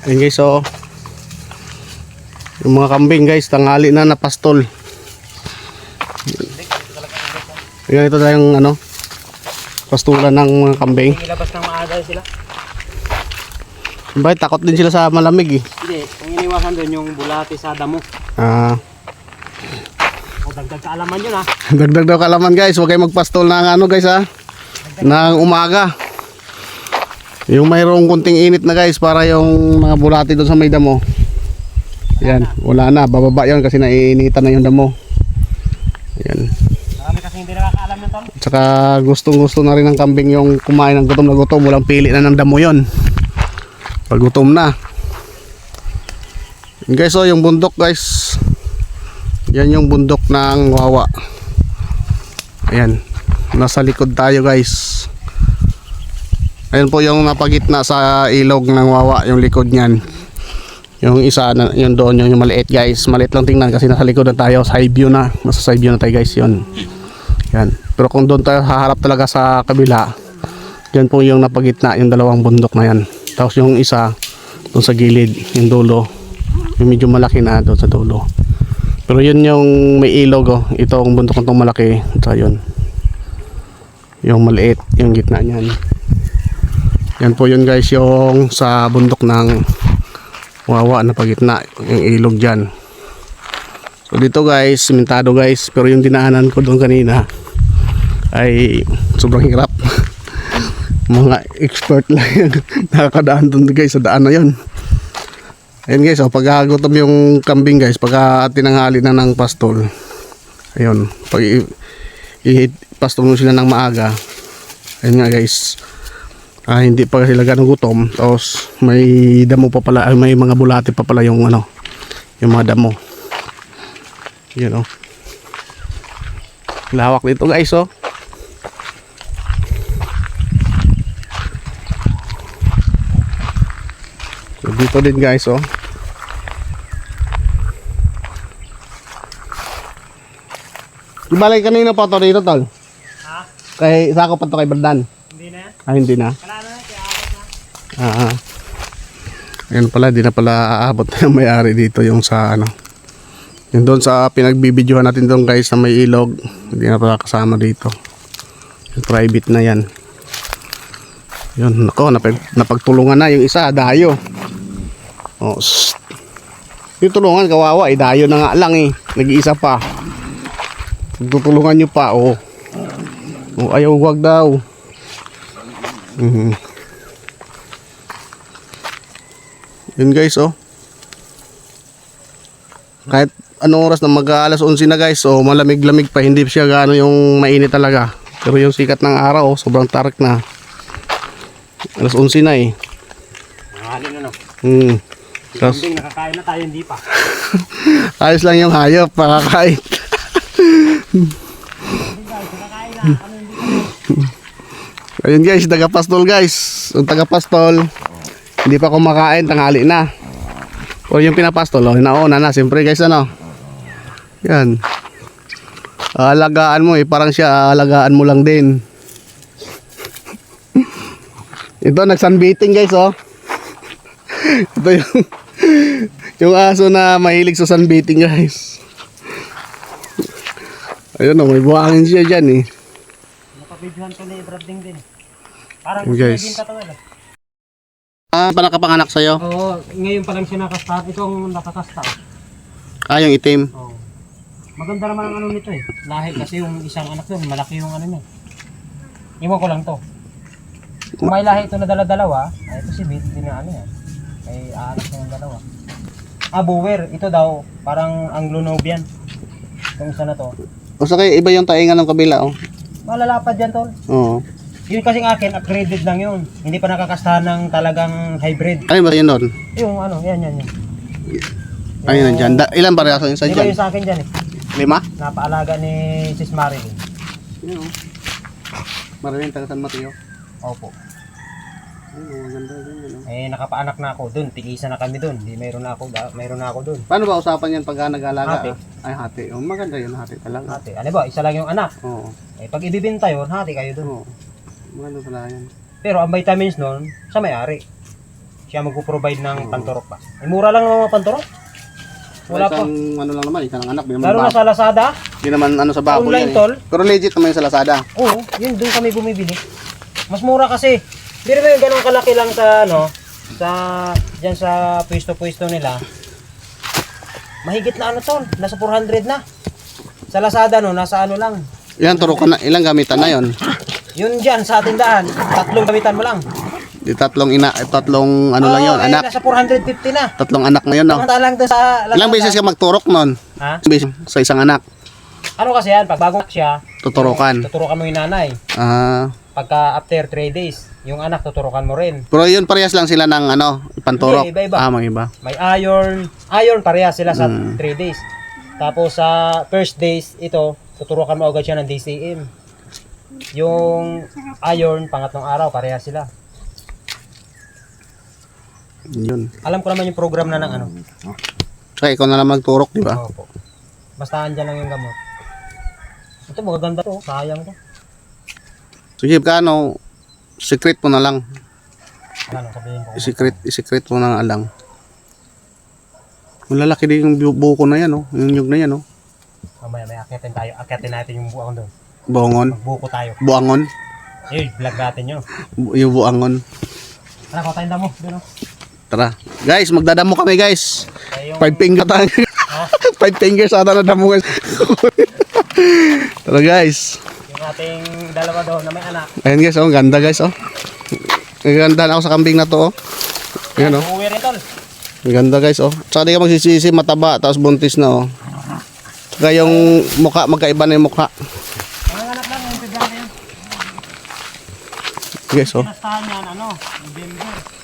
Ayun guys, so yung mga kambing guys, tanghali na napastol. Ayan, ito na yung ano, pastulan ng mga kambing. Ilabas ng maaga sila. Bakit takot din sila sa malamig eh? Hindi, kung iniwasan doon yung bulati sa damo. O dagdag kaalaman yun ha. Dagdag daw kalaman guys, huwag kayo magpastol ng ano guys ha, ng umaga. Yung mayroong kunting init na guys, para yung mga bulati doon sa may damo. Yan, wala na, bababa yun kasi naiinitan na yung damo. Yan. Marami kasi hindi nakakaalam yun tol. Tsaka gustong gusto na rin ng kambing yung kumain ng gutom na gutom, walang pili na ng damo yun pag gutom na. Yan guys, so yung bundok guys, yan yung bundok ng Wawa. Ayan, nasa likod tayo guys. Ayan po yung napagitna sa ilog ng Wawa, yung likod niyan. Yung isa na yun doon, yung maliit guys, maliit lang tingnan kasi nasa likod na tayo, side view na, nasa side view na tayo guys, yun. Yan, pero kung doon tayo haharap talaga sa kabila, yan po yung napagitna, yung dalawang bundok na yan. Tapos yung isa doon sa gilid, yung dulo, yung medyo malaki na doon sa dulo. Pero yun yung may ilog, oh. Ito ang bundok nitong malaki, ito yun, yung maliit, yung gitna niyan. Yan po yun guys, yung sa bundok ng Wawa na pagitna, yung ilog dyan. So dito guys, simentado guys, pero yung dinaanan ko doon kanina ay sobrang hirap. Mga expert lang yan nakakadaan doon guys sa daan na yun. Ayun guys, oh, pag gutom yung kambing guys, pag tinanghali na ng pastol, ayun, pag i-pastol mo sila ng maaga, ayun nga guys, hindi pa sila ganong gutom, tapos may damo pa pala, may mga bulati pa pala yung ano, yung mga damo. Yun oh, lawak dito guys oh. So dito din guys oh. Ibalay kanina pa to dito tol. Ha? Kay sako pa to kay Berdan. Hindi na yan? Hindi na. Wala na, kaya abot na. Ayun pala, di na pala aabot na yung may-ari dito yung sa ano. Yung doon sa pinagbibidyohan natin doon guys na may ilog, hindi na pala kasama dito. Yung private na yan. Yun, nako, napagtulungan na yung isa, dayo. Oh, yung tulungan, kawawa, dayo na nga lang eh. Nag-iisa pa. Tutulungan nyo pa, oh. Oh, ayaw, wag daw. Yun guys oh, kahit anong oras na mag-alas 11 na guys, oh, malamig-lamig pa, hindi siya gaano yung mainit talaga. Pero yung sikat ng araw, oh, sobrang tarik na. Alas 11 na eh. Nangalin na no. Tapos, Kambing nakakain na tayo, hindi pa. ayos lang yung hayop, pakakain. Nakakain na, ano hindi pa. Ayun guys, taga-pastol guys. Yung taga-pastol, hindi pa kumakain, tanghali na. O yung pinapastol, oh, nauna na, siyempre guys, ano. Yan. Alagaan mo eh, parang siya, alagaan mo lang din. Ito, nag-sunbathing guys, oh. Ito yung aso na mahilig sa sunbathing guys. Ayun, oh, may buhangin siya dyan eh. Napabidyohan ko ni Brading din. Parang Guys. gusto na din Pa nakapanganak sa'yo? Oo, ngayon pa lang siya nakastart. Itong nakakastart. Yung itim. Oo. Maganda naman ang ano nito eh. Lahi kasi yung isang anak doon, malaki yung ano niya. Iwan ko lang to. Kung may lahi ito na dala-dalawa, ito si Bit, din na ano yan. May anak na yung dalawa. Bower. Ito daw, parang Anglo-Nubian. Itong isa na to. O sa kayo, iba yung taingan ng kabila, oh. Malalapad yan, tol. Oo. Yun kasing akin, upgraded lang yun. Hindi pa nakakastahan ng talagang hybrid. Ano ba yun doon? Yung ano, yan. Ayun nandyan. Ilan parehas yung isa Di ba dyan? yung sa akin dyan eh? 5? Napaalaga ni Sis Marilyn. Yun o. Maraming taga San Mateo. Opo. Ayun, maganda din yun. Nakapaanak na ako dun. Tig-isa na kami dun. Mayroon na ako dun. Paano ba usapan yan pag nag-alaga? Hati. Ay, hati. Maganda yun, hati talaga. Hati. Ano ba? Isa lang yung anak. Oo. Pag ibibinta yun, hati kayo dun. Oo. Maganda pala yan. Pero ang vitamins nun, sa may-ari. siya magpo-provide ng panturok ba. Eh, mura lang ang mga panturok. Wala pa. Isang ano lang naman, isang anak. Di naman, Lalo na sa Lazada. di naman ano sa baboy Online, yan, tol. Pero legit naman yung sa Lazada. Oo, yun doon kami bumibili. Mas mura kasi. Hindi rin yung ganun kalaki lang sa ano, sa diyan sa pwesto-pwesto nila. Mahigit na ano tol, nasa 400 na. Sa Lazada no, nasa ano lang. Ilang turukan na, ilang gamitan na yon? Yun diyan sa tindahan, 3 gamitan mo lang. Di tatlong ano lang yon, Oo, eh, anak. nasa 450 na. Tatlong anak na yon, no? Samantalang doon sa Lazada. Ilang beses ka magturok nun? Ha? Beses sa isang anak, Ano kasi yan, pag bagong siya, tuturukan. tuturukan mo yung nanay. Ah, Pagka after 3 days, yung anak tuturukan mo rin. pero yun parehas lang sila ng ano, ipanturok. Hindi, iba-iba. Ah, mga iba. May iron parehas sila sa 3 days. Tapos sa first days, ito, tuturukan mo agad siya ng DCM. Yung iron, pangatlong araw, parehas sila. Yun. Alam ko naman yung program na ng ano. Saka ikaw na lang magturok, di ba? Opo. Basta andyan lang yung gamot. Ito, magaganda to. Sayang to. Sige, kano, secret mo na lang. Ano, sabihin ko. Secret mo na lang. Malalaki din yung buko na yan, oh. Yung nyug na yan, oh. Mamaya, may akitin tayo. Akitin natin yung buang doon. Buangon. Magbuko tayo. Buangon. Eh, vlog natin yun. Yung buangon. Ano, kau tayong damo. Doon, oh. Tara. Guys, magdadamo kami, guys. Kaya yung... 5 finger tayo. Ha? 5 fingers ata na damo, guys. Tara, guys. Yung ating dalawa doon na may anak. Ayan, guys, oh. Ganda, guys, oh. Ganda na ako sa kambing na to, oh. Ayan, oh. Uuwi rin, tol. Ganda, guys, oh. Tsaka di ka magsisisi, mataba, tapos buntis na, oh. Tsaka yung mukha, magkaiba na yung mukha. Ang anak lang, yung pigyan yan. Guys, oh. Pinastahan yan, ano, November.